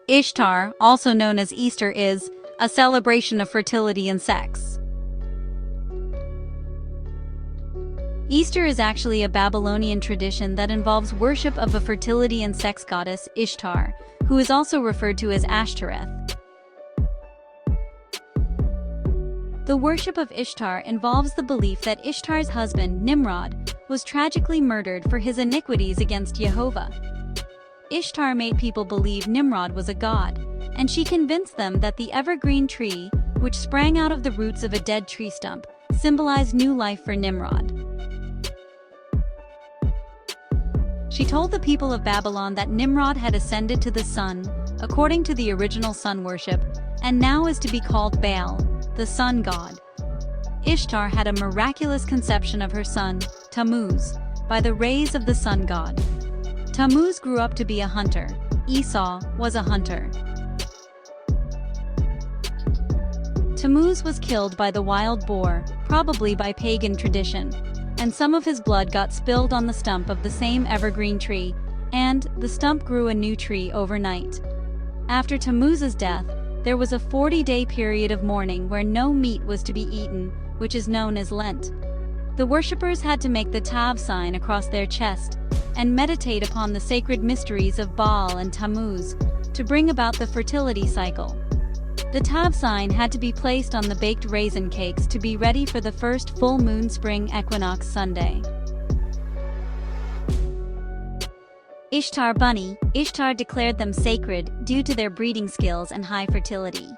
Ishtar, also known as Easter, is a celebration of fertility and sex. Easter is actually a Babylonian tradition that involves worship of a fertility and sex goddess, Ishtar, who is also referred to as Ashtoreth. The worship of Ishtar involves the belief that Ishtar's husband, Nimrod, was tragically murdered for his iniquities against Jehovah. Ishtar made people believe Nimrod was a god, and she convinced them that the evergreen tree, which sprang out of the roots of a dead tree stump, symbolized new life for Nimrod. She told the people of Babylon that Nimrod had ascended to the sun, according to the original sun worship, and now is to be called Baal, the sun god. Ishtar had a miraculous conception of her son, Tammuz, by the rays of the sun god. Tammuz grew up to be a hunter. Esau was a hunter. Tammuz was killed by the wild boar, probably by pagan tradition, and some of his blood got spilled on the stump of the same evergreen tree, and the stump grew a new tree overnight. After Tammuz's death, there was a 40-day period of mourning where no meat was to be eaten, which is known as Lent. The worshippers had to make the Tav sign across their chest and meditate upon the sacred mysteries of Baal and Tammuz to bring about the fertility cycle. The Tav sign had to be placed on the baked raisin cakes to be ready for the first full moon spring equinox Sunday. Ishtar bunny. Ishtar declared them sacred due to their breeding skills and high fertility.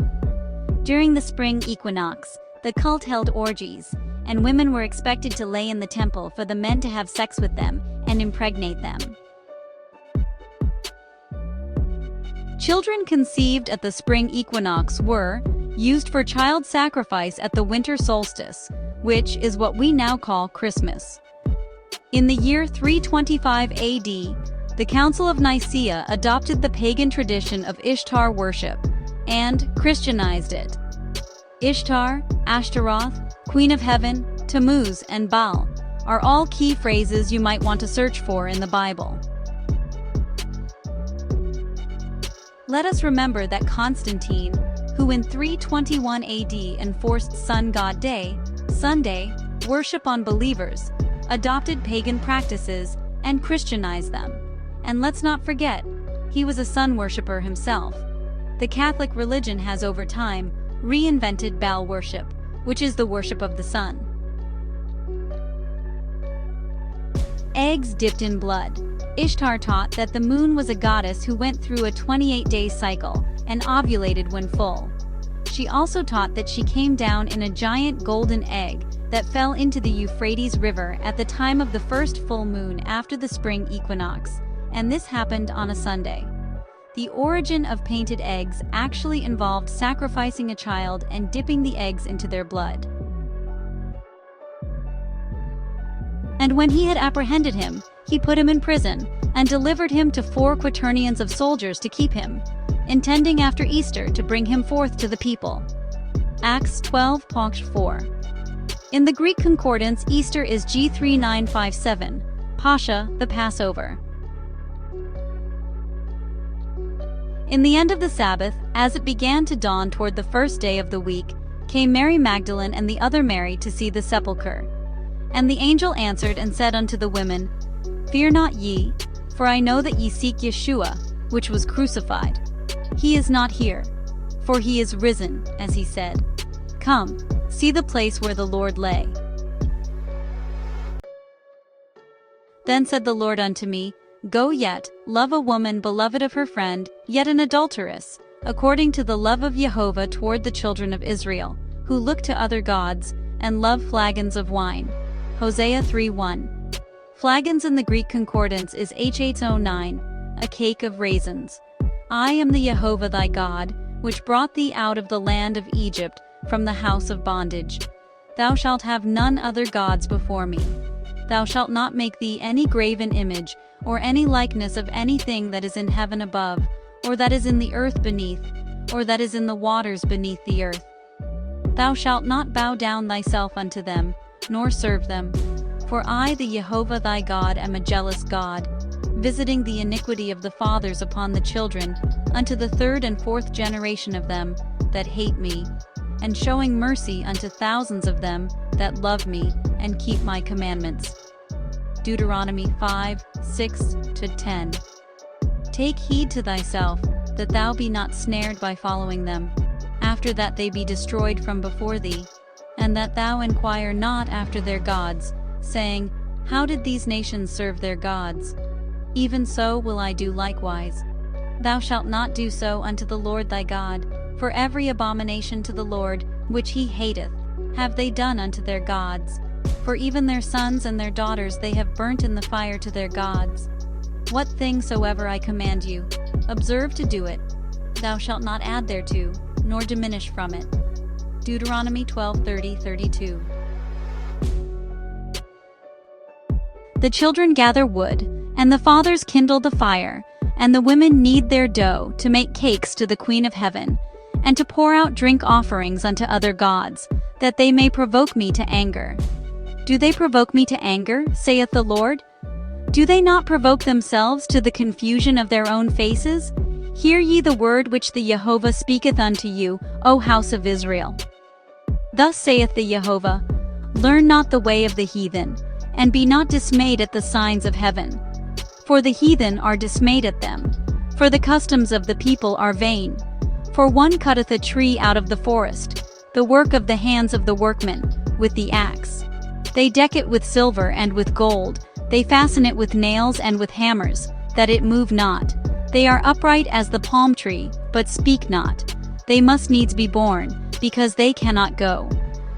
During the spring equinox, the cult held orgies, and women were expected to lay in the temple for the men to have sex with them and impregnate them. Children conceived at the spring equinox were used for child sacrifice at the winter solstice, which is what we now call Christmas. In the year 325 AD, the Council of Nicaea adopted the pagan tradition of Ishtar worship and Christianized it. Ishtar, Ashtaroth, Queen of Heaven, Tammuz, and Baal are all key phrases you might want to search for in the Bible. Let us remember that Constantine, who in 321 AD enforced Sun God Day, Sunday, worship on believers, adopted pagan practices and Christianized them. And let's not forget, he was a sun worshipper himself. The Catholic religion has over time reinvented Baal worship, which is the worship of the sun. Eggs dipped in blood. Ishtar taught that the moon was a goddess who went through a 28-day cycle and ovulated when full. She also taught that she came down in a giant golden egg that fell into the Euphrates River at the time of the first full moon after the spring equinox, and this happened on a Sunday. The origin of painted eggs actually involved sacrificing a child and dipping the eggs into their blood. And when he had apprehended him, he put him in prison and delivered him to 4 quaternions of soldiers to keep him, intending after Easter to bring him forth to the people. Acts 12:4. In the Greek concordance, Easter is G3957, Pascha, the Passover. In the end of the Sabbath, as it began to dawn toward the first day of the week, came Mary Magdalene and the other Mary to see the sepulchre. And the angel answered and said unto the women, Fear not ye, for I know that ye seek Yeshua, which was crucified. He is not here, for he is risen, as he said. Come, see the place where the Lord lay. Then said the Lord unto me, Go yet, love a woman beloved of her friend, yet an adulteress, according to the love of Jehovah toward the children of Israel, who look to other gods, and love flagons of wine. Hosea 3:1. Flagons in the Greek concordance is H809, a cake of raisins. I am the Jehovah thy God, which brought thee out of the land of Egypt, from the house of bondage. Thou shalt have none other gods before me. Thou shalt not make thee any graven image, or any likeness of anything that is in heaven above, or that is in the earth beneath, or that is in the waters beneath the earth. Thou shalt not bow down thyself unto them, nor serve them. For I, the Jehovah thy God, am a jealous God, visiting the iniquity of the fathers upon the children, unto the third and fourth generation of them that hate me, and showing mercy unto thousands of them that love me and keep my commandments. Deuteronomy 5:6-10. Take heed to thyself, that thou be not snared by following them, after that they be destroyed from before thee, and that thou inquire not after their gods, saying, How did these nations serve their gods? Even so will I do likewise. Thou shalt not do so unto the Lord thy God, for every abomination to the Lord, which he hateth, have they done unto their gods. For even their sons and their daughters they have burnt in the fire to their gods. What thing soever I command you, observe to do it. Thou shalt not add thereto, nor diminish from it. Deuteronomy 12:30-32. The children gather wood, and the fathers kindle the fire, and the women knead their dough to make cakes to the Queen of Heaven, and to pour out drink offerings unto other gods, that they may provoke me to anger. Do they provoke me to anger, saith the Lord? Do they not provoke themselves to the confusion of their own faces? Hear ye the word which the Jehovah speaketh unto you, O house of Israel. Thus saith the Jehovah, Learn not the way of the heathen, and be not dismayed at the signs of heaven. For the heathen are dismayed at them, for the customs of the people are vain. For one cutteth a tree out of the forest, the work of the hands of the workman, with the axe. They deck it with silver and with gold, they fasten it with nails and with hammers, that it move not. They are upright as the palm tree, but speak not. They must needs be borne, because they cannot go.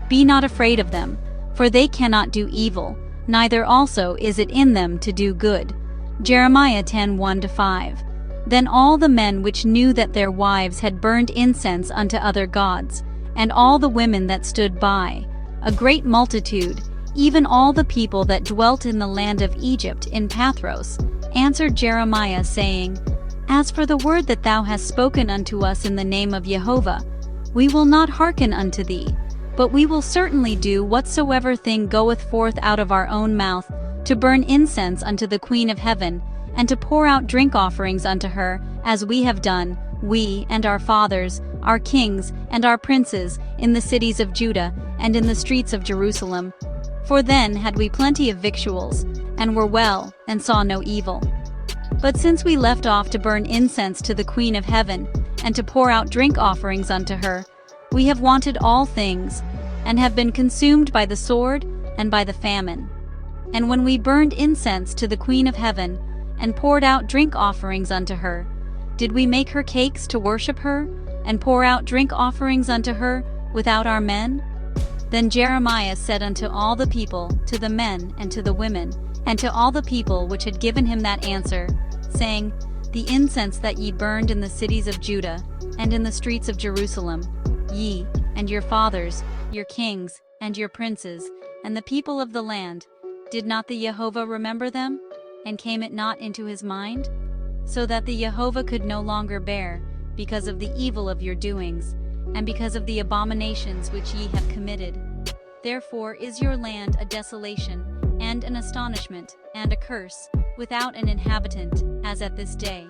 Be not afraid of them, for they cannot do evil, neither also is it in them to do good. Jeremiah 10:1-5. Then all the men which knew that their wives had burned incense unto other gods, and all the women that stood by, a great multitude, even all the people that dwelt in the land of Egypt in Pathros, answered Jeremiah, saying, As for the word that thou hast spoken unto us in the name of Jehovah, we will not hearken unto thee, but we will certainly do whatsoever thing goeth forth out of our own mouth, to burn incense unto the Queen of Heaven, and to pour out drink offerings unto her, as we have done, we and our fathers, our kings and our princes, in the cities of Judah and in the streets of Jerusalem. For then had we plenty of victuals, and were well, and saw no evil. But since we left off to burn incense to the Queen of Heaven, and to pour out drink offerings unto her, we have wanted all things, and have been consumed by the sword and by the famine. And when we burned incense to the Queen of Heaven, and poured out drink offerings unto her, did we make her cakes to worship her, and pour out drink offerings unto her, without our men? Then Jeremiah said unto all the people, to the men and to the women, and to all the people which had given him that answer, saying, The incense that ye burned in the cities of Judah, and in the streets of Jerusalem, ye, and your fathers, your kings, and your princes, and the people of the land, did not the Jehovah remember them? And came it not into his mind? So that the Jehovah could no longer bear, because of the evil of your doings, and because of the abominations which ye have committed. Therefore is your land a desolation, and an astonishment, and a curse, without an inhabitant, as at this day.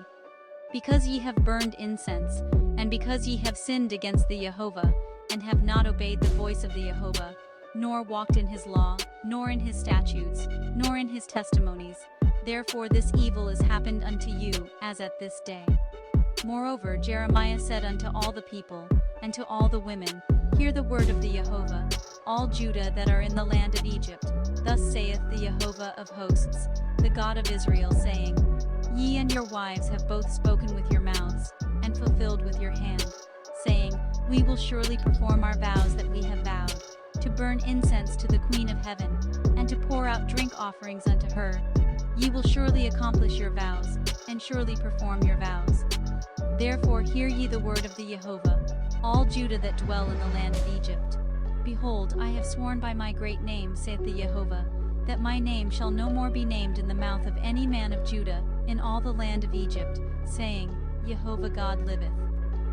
Because ye have burned incense, and because ye have sinned against the Jehovah, and have not obeyed the voice of the Jehovah, nor walked in his law, nor in his statutes, nor in his testimonies, therefore this evil is happened unto you, as at this day. Moreover Jeremiah said unto all the people, and to all the women, Hear the word of the Jehovah, all Judah that are in the land of Egypt. Thus saith the Jehovah of hosts, the God of Israel, saying, Ye and your wives have both spoken with your mouths, and fulfilled with your hand, saying, We will surely perform our vows that we have vowed, to burn incense to the Queen of Heaven, and to pour out drink offerings unto her. Ye will surely accomplish your vows, and surely perform your vows. Therefore hear ye the word of the Jehovah, all Judah that dwell in the land of Egypt. Behold, I have sworn by my great name, saith the Jehovah, that my name shall no more be named in the mouth of any man of Judah in all the land of Egypt, saying, Jehovah God liveth.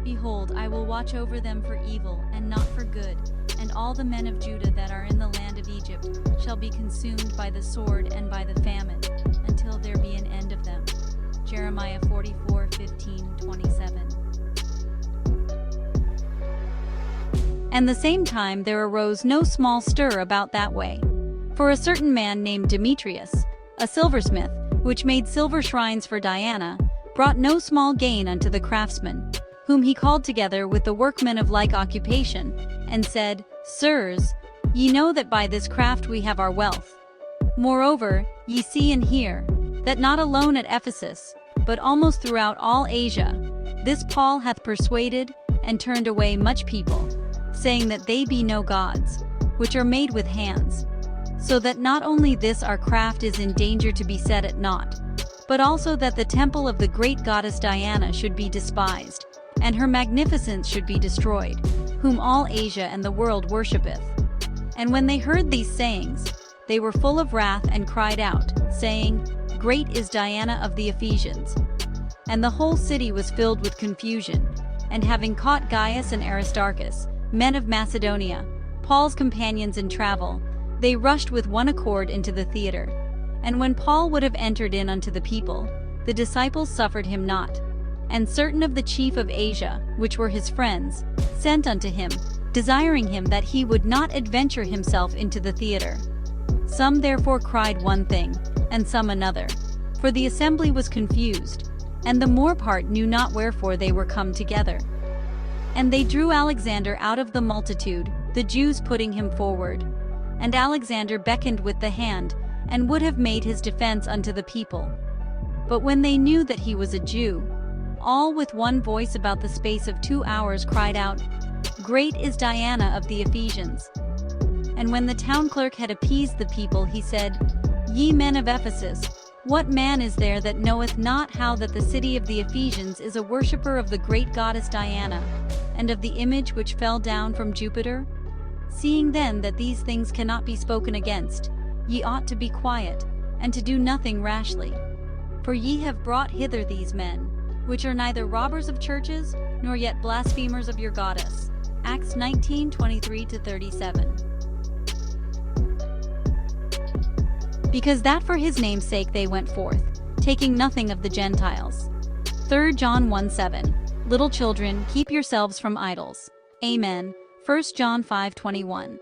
Behold, I will watch over them for evil, and not for good, and all the men of Judah that are in the land of Egypt shall be consumed by the sword and by the famine, until there be an end of them. Jeremiah 44:15-27. And the same time there arose no small stir about that way. For a certain man named Demetrius, a silversmith, which made silver shrines for Diana, brought no small gain unto the craftsmen, whom he called together with the workmen of like occupation, and said, Sirs, ye know that by this craft we have our wealth. Moreover, ye see and hear, that not alone at Ephesus, but almost throughout all Asia, this Paul hath persuaded and turned away much people, saying that they be no gods, which are made with hands. So that not only this our craft is in danger to be set at naught, but also that the temple of the great goddess Diana should be despised, and her magnificence should be destroyed, whom all Asia and the world worshippeth. And when they heard these sayings, they were full of wrath and cried out, saying, Great is Diana of the Ephesians. And the whole city was filled with confusion, and having caught Gaius and Aristarchus, men of Macedonia, Paul's companions in travel, they rushed with one accord into the theater. And when Paul would have entered in unto the people, the disciples suffered him not. And certain of the chief of Asia, which were his friends, sent unto him, desiring him that he would not adventure himself into the theater. Some therefore cried one thing, and some another, for the assembly was confused, and the more part knew not wherefore they were come together. And they drew Alexander out of the multitude, the Jews putting him forward. And Alexander beckoned with the hand, and would have made his defense unto the people. But when they knew that he was a Jew, all with one voice about the space of 2 hours cried out, Great is Diana of the Ephesians. And when the town clerk had appeased the people, he said, Ye men of Ephesus, what man is there that knoweth not how that the city of the Ephesians is a worshipper of the great goddess Diana, and of the image which fell down from Jupiter? Seeing then that these things cannot be spoken against, ye ought to be quiet, and to do nothing rashly. For ye have brought hither these men, which are neither robbers of churches, nor yet blasphemers of your goddess. Acts 19:23-37. Because that for his name's sake they went forth, taking nothing of the Gentiles. 3 John 1:7. Little children, keep yourselves from idols. Amen. 1 John 5:21.